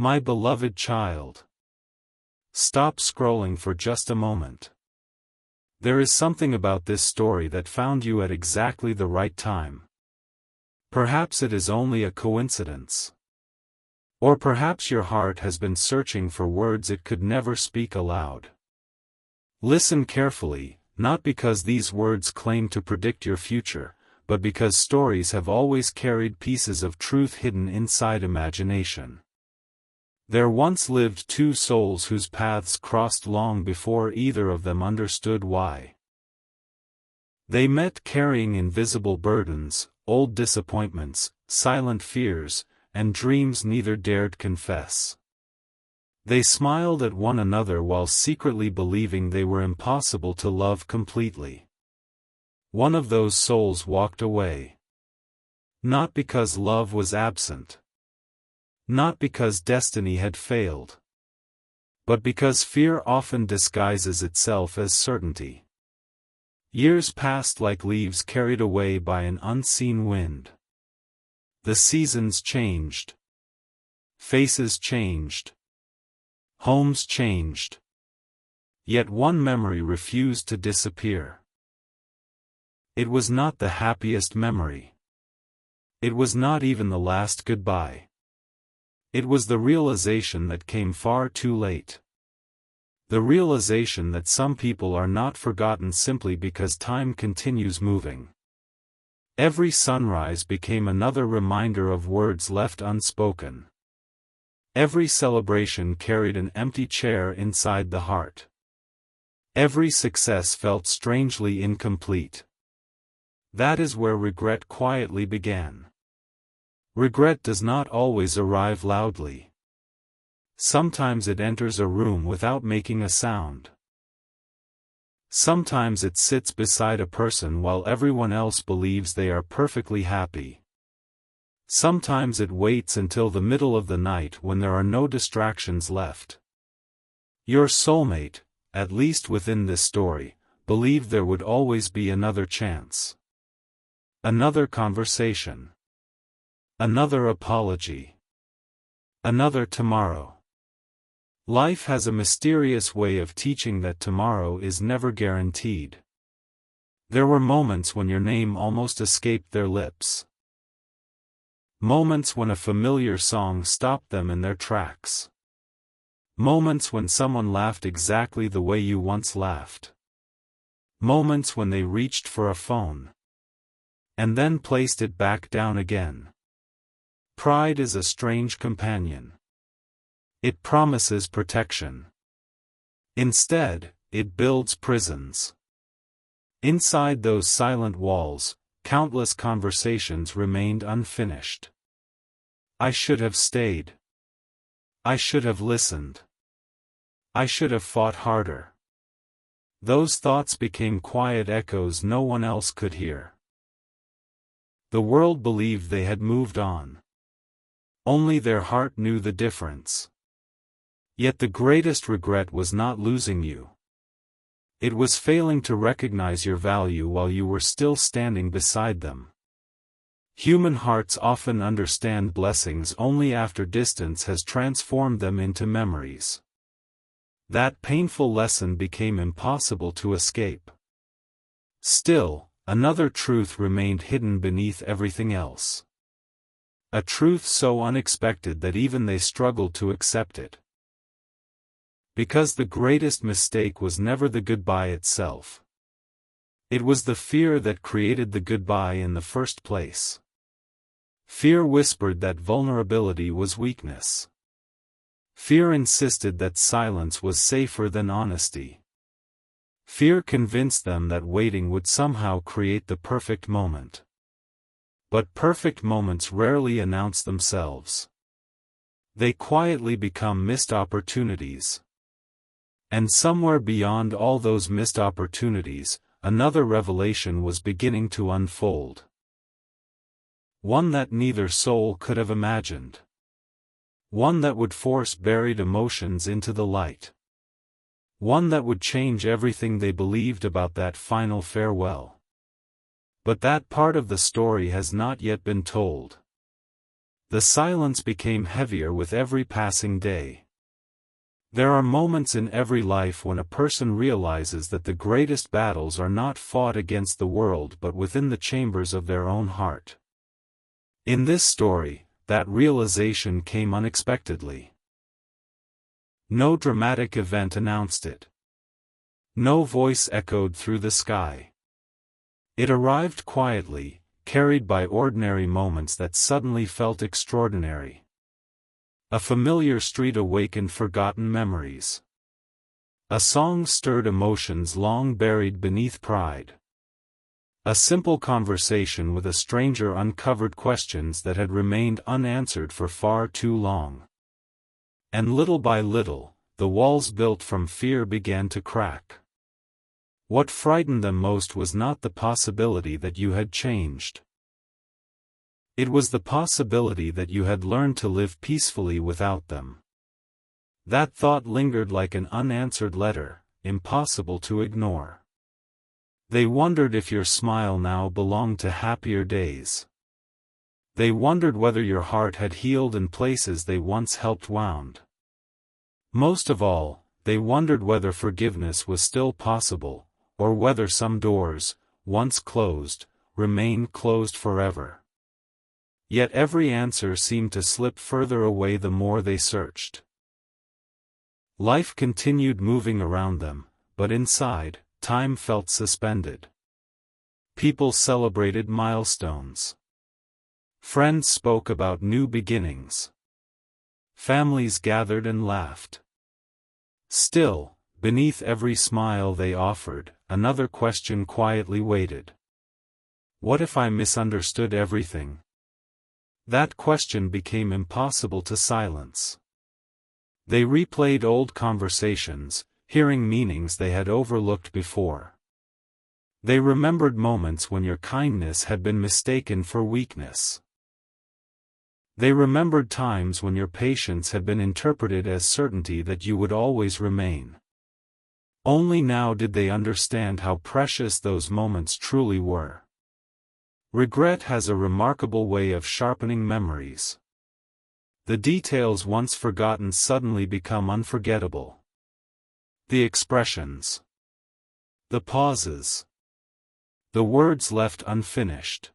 My beloved child. Stop scrolling for just a moment. There is something about this story that found you at exactly the right time. Perhaps it is only a coincidence. Or perhaps your heart has been searching for words it could never speak aloud. Listen carefully, not because these words claim to predict your future, but because stories have always carried pieces of truth hidden inside imagination. There once lived two souls whose paths crossed long before either of them understood why. They met carrying invisible burdens, old disappointments, silent fears, and dreams neither dared confess. They smiled at one another while secretly believing they were impossible to love completely. One of those souls walked away. Not because love was absent. Not because destiny had failed. But because fear often disguises itself as certainty. Years passed like leaves carried away by an unseen wind. The seasons changed. Faces changed. Homes changed. Yet one memory refused to disappear. It was not the happiest memory. It was not even the last goodbye. It was the realization that came far too late. The realization that some people are not forgotten simply because time continues moving. Every sunrise became another reminder of words left unspoken. Every celebration carried an empty chair inside the heart. Every success felt strangely incomplete. That is where regret quietly began. Regret does not always arrive loudly. Sometimes it enters a room without making a sound. Sometimes it sits beside a person while everyone else believes they are perfectly happy. Sometimes it waits until the middle of the night when there are no distractions left. Your soulmate, at least within this story, believed there would always be another chance. Another conversation. Another apology. Another tomorrow. Life has a mysterious way of teaching that tomorrow is never guaranteed. There were moments when your name almost escaped their lips. Moments when a familiar song stopped them in their tracks. Moments when someone laughed exactly the way you once laughed. Moments when they reached for a phone. And then placed it back down again. Pride is a strange companion. It promises protection. Instead, it builds prisons. Inside those silent walls, countless conversations remained unfinished. I should have stayed. I should have listened. I should have fought harder. Those thoughts became quiet echoes no one else could hear. The world believed they had moved on. Only their heart knew the difference. Yet the greatest regret was not losing you. It was failing to recognize your value while you were still standing beside them. Human hearts often understand blessings only after distance has transformed them into memories. That painful lesson became impossible to escape. Still, another truth remained hidden beneath everything else. A truth so unexpected that even they struggled to accept it. Because the greatest mistake was never the goodbye itself. It was the fear that created the goodbye in the first place. Fear whispered that vulnerability was weakness. Fear insisted that silence was safer than honesty. Fear convinced them that waiting would somehow create the perfect moment. But perfect moments rarely announce themselves. They quietly become missed opportunities. And somewhere beyond all those missed opportunities, another revelation was beginning to unfold. One that neither soul could have imagined. One that would force buried emotions into the light. One that would change everything they believed about that final farewell. But that part of the story has not yet been told. The silence became heavier with every passing day. There are moments in every life when a person realizes that the greatest battles are not fought against the world but within the chambers of their own heart. In this story, that realization came unexpectedly. No dramatic event announced it. No voice echoed through the sky. It arrived quietly, carried by ordinary moments that suddenly felt extraordinary. A familiar street awakened forgotten memories. A song stirred emotions long buried beneath pride. A simple conversation with a stranger uncovered questions that had remained unanswered for far too long. And little by little, the walls built from fear began to crack. What frightened them most was not the possibility that you had changed. It was the possibility that you had learned to live peacefully without them. That thought lingered like an unanswered letter, impossible to ignore. They wondered if your smile now belonged to happier days. They wondered whether your heart had healed in places they once helped wound. Most of all, they wondered whether forgiveness was still possible, or whether some doors, once closed, remained closed forever. Yet every answer seemed to slip further away the more they searched. Life continued moving around them, but inside, time felt suspended. People celebrated milestones. Friends spoke about new beginnings. Families gathered and laughed. Still, beneath every smile they offered, another question quietly waited. What if I misunderstood everything? That question became impossible to silence. They replayed old conversations, hearing meanings they had overlooked before. They remembered moments when your kindness had been mistaken for weakness. They remembered times when your patience had been interpreted as certainty that you would always remain. Only now did they understand how precious those moments truly were. Regret has a remarkable way of sharpening memories. The details once forgotten suddenly become unforgettable. The expressions. The pauses. The words left unfinished.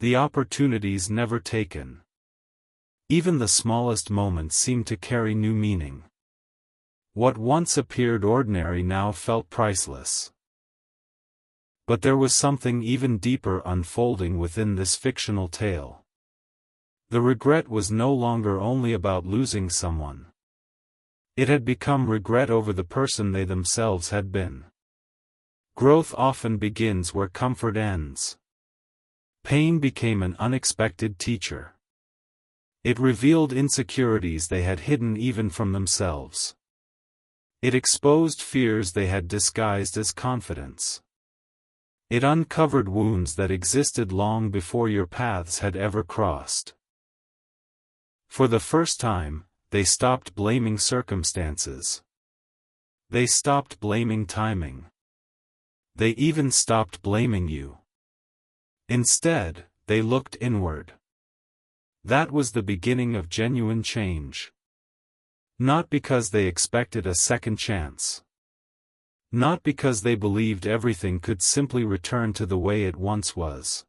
The opportunities never taken. Even the smallest moments seem to carry new meaning. What once appeared ordinary now felt priceless. But there was something even deeper unfolding within this fictional tale. The regret was no longer only about losing someone. It had become regret over the person they themselves had been. Growth often begins where comfort ends. Pain became an unexpected teacher. It revealed insecurities they had hidden even from themselves. It exposed fears they had disguised as confidence. It uncovered wounds that existed long before your paths had ever crossed. For the first time, they stopped blaming circumstances. They stopped blaming timing. They even stopped blaming you. Instead, they looked inward. That was the beginning of genuine change. Not because they expected a second chance. Not because they believed everything could simply return to the way it once was.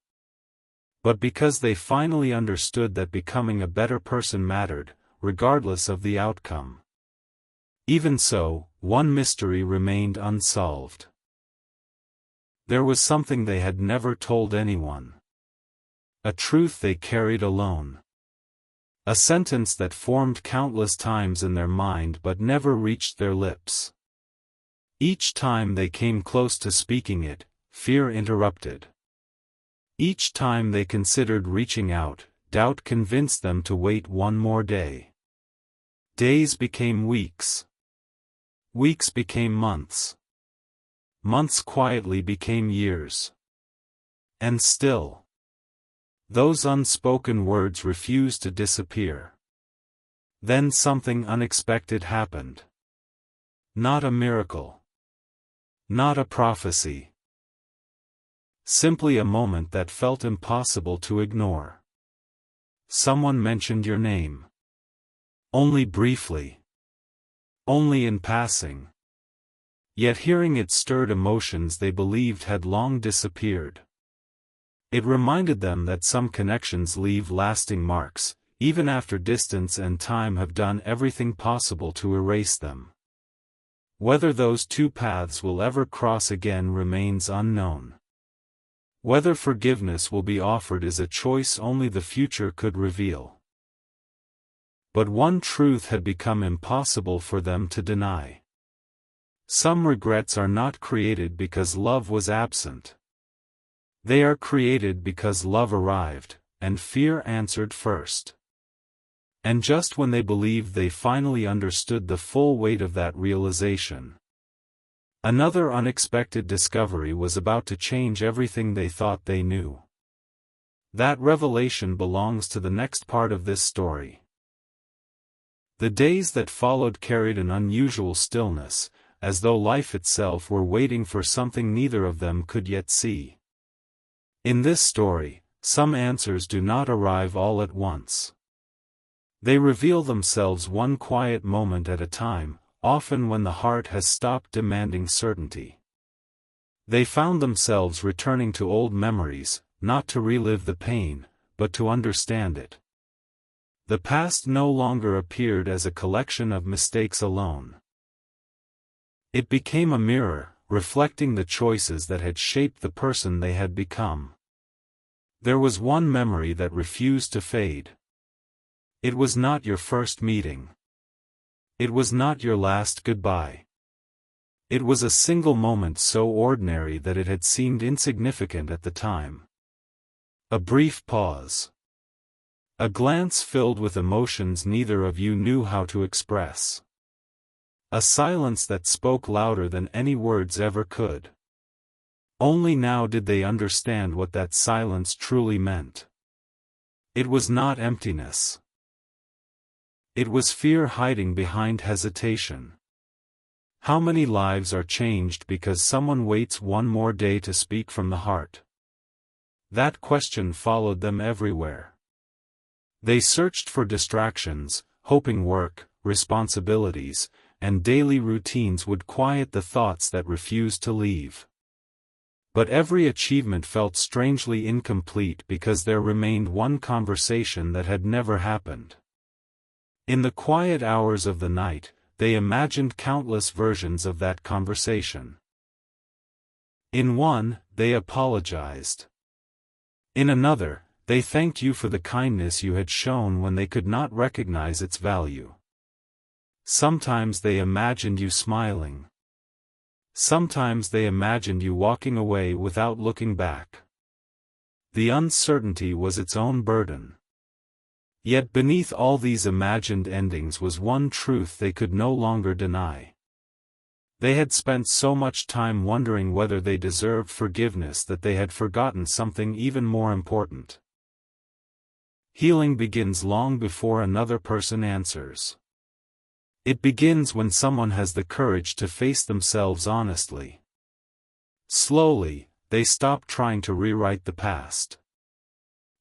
But because they finally understood that becoming a better person mattered, regardless of the outcome. Even so, one mystery remained unsolved. There was something they had never told anyone. A truth they carried alone. A sentence that formed countless times in their mind but never reached their lips. Each time they came close to speaking it, fear interrupted. Each time they considered reaching out, doubt convinced them to wait one more day. Days became weeks. Weeks became months. Months quietly became years. And still, those unspoken words refused to disappear. Then something unexpected happened. Not a miracle. Not a prophecy. Simply a moment that felt impossible to ignore. someone mentioned your name. Only briefly. Only in passing. Yet hearing it stirred emotions they believed had long disappeared. It reminded them that some connections leave lasting marks, even after distance and time have done everything possible to erase them. Whether those two paths will ever cross again remains unknown. Whether forgiveness will be offered is a choice only the future could reveal. But one truth had become impossible for them to deny. Some regrets are not created because love was absent. They are created because love arrived, and fear answered first. And just when they believed they finally understood the full weight of that realization, another unexpected discovery was about to change everything they thought they knew. That revelation belongs to the next part of this story. The days that followed carried an unusual stillness, as though life itself were waiting for something neither of them could yet see. In this story, some answers do not arrive all at once. They reveal themselves one quiet moment at a time, often when the heart has stopped demanding certainty. They found themselves returning to old memories, not to relive the pain, but to understand it. The past no longer appeared as a collection of mistakes alone. It became a mirror, reflecting the choices that had shaped the person they had become. There was one memory that refused to fade. It was not your first meeting. It was not your last goodbye. It was a single moment so ordinary that it had seemed insignificant at the time. A brief pause. A glance filled with emotions neither of you knew how to express. A silence that spoke louder than any words ever could. Only now did they understand what that silence truly meant. It was not emptiness. It was fear hiding behind hesitation. How many lives are changed because someone waits one more day to speak from the heart? That question followed them everywhere. They searched for distractions, hoping work, responsibilities, and daily routines would quiet the thoughts that refused to leave. But every achievement felt strangely incomplete because there remained one conversation that had never happened. In the quiet hours of the night, they imagined countless versions of that conversation. In one, they apologized. In another, they thanked you for the kindness you had shown when they could not recognize its value. Sometimes they imagined you smiling. Sometimes they imagined you walking away without looking back. The uncertainty was its own burden. Yet beneath all these imagined endings was one truth they could no longer deny. They had spent so much time wondering whether they deserved forgiveness that they had forgotten something even more important. Healing begins long before another person answers. It begins when someone has the courage to face themselves honestly. Slowly, they stop trying to rewrite the past.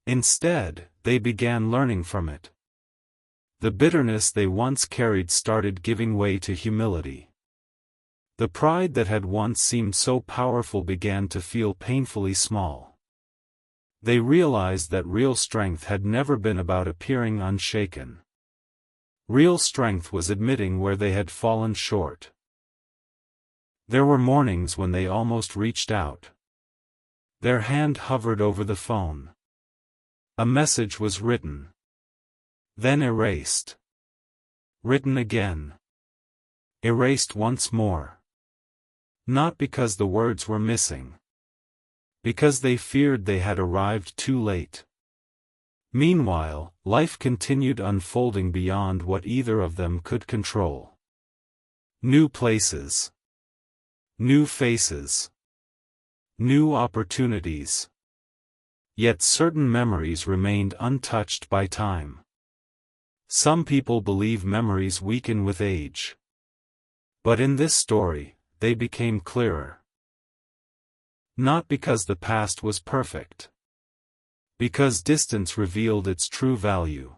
Instead, they began learning from it. The bitterness they once carried started giving way to humility. The pride that had once seemed so powerful began to feel painfully small. They realized that real strength had never been about appearing unshaken. Real strength was admitting where they had fallen short. There were mornings when they almost reached out. Their hand hovered over the phone. A message was written. Then erased. Written again. Erased once more. Not because the words were missing. Because they feared they had arrived too late. Meanwhile, life continued unfolding beyond what either of them could control. New places. New faces. New opportunities. Yet certain memories remained untouched by time. Some people believe memories weaken with age. But in this story, they became clearer. Not because the past was perfect. Because distance revealed its true value.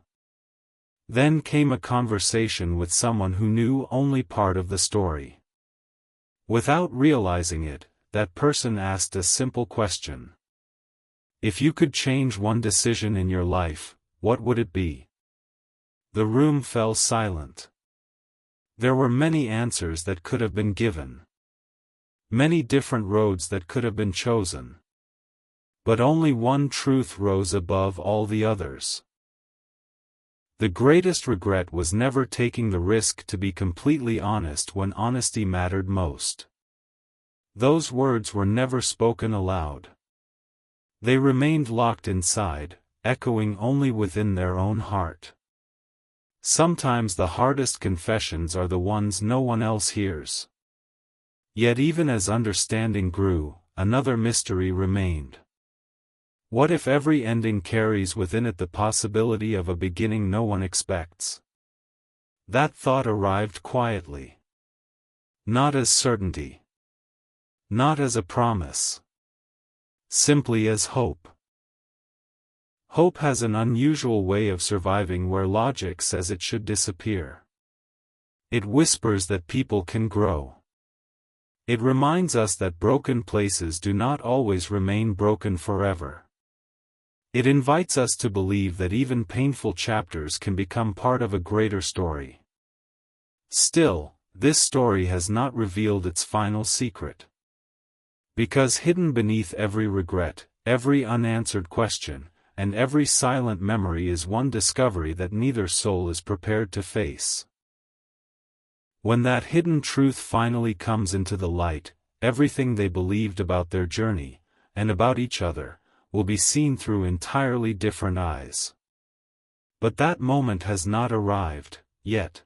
Then came a conversation with someone who knew only part of the story. Without realizing it, that person asked a simple question. If you could change one decision in your life, what would it be? The room fell silent. There were many answers that could have been given. Many different roads that could have been chosen. But only one truth rose above all the others. The greatest regret was never taking the risk to be completely honest when honesty mattered most. Those words were never spoken aloud. They remained locked inside, echoing only within their own heart. Sometimes the hardest confessions are the ones no one else hears. Yet even as understanding grew, another mystery remained. What if every ending carries within it the possibility of a beginning no one expects? That thought arrived quietly. Not as certainty. Not as a promise. Simply as hope. Hope has an unusual way of surviving where logic says it should disappear. It whispers that people can grow. It reminds us that broken places do not always remain broken forever. It invites us to believe that even painful chapters can become part of a greater story. Still, this story has not revealed its final secret. Because hidden beneath every regret, every unanswered question, and every silent memory is one discovery that neither soul is prepared to face. When that hidden truth finally comes into the light, everything they believed about their journey, and about each other, will be seen through entirely different eyes. But that moment has not arrived, yet.